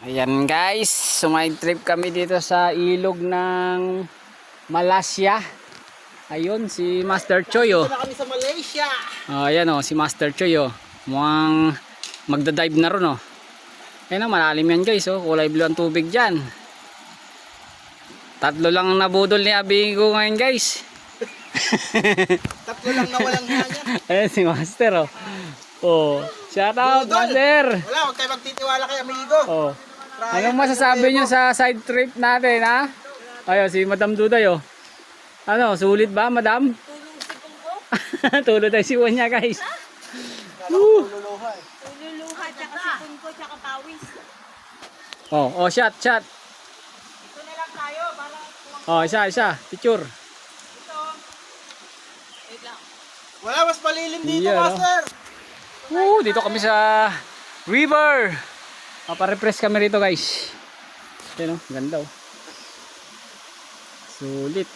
Ayan guys, sumide trip kami dito sa ilog ng Malaysia. Ayun, si Master Choi oh. Dito na kami sa Malaysia. Ayan oh, si Master Choi oh. Mukhang magdadive na ron oh. Ayan oh, malalim yan guys oh. Kulay blue ang tubig dyan. Tatlo lang nabudol ni Abigo ngayon guys. Tatlo lang na walang hangin. Ayan si Master oh. Oh, shout out Budol. Master. Wala, huwag kayo magtitiwala kay amigo. Oh. Anong masasabi nyo sa side trip natin ha? Ayun, si Madam Duday oh. Ano, sulit ba Madam? Tulog tayo si Wanya guys. Luluha eh. Ululuha, tsaka sipon ko, tsaka pawis. Oh, shot. Ito na lang tayo para Oh, isa. Picture. wait lang. Wala, mas malilim dito, Yeah, no? master. Dito kami sa river. Paparefresh kami rito guys. Ayan oh, ganda oh. Sulit.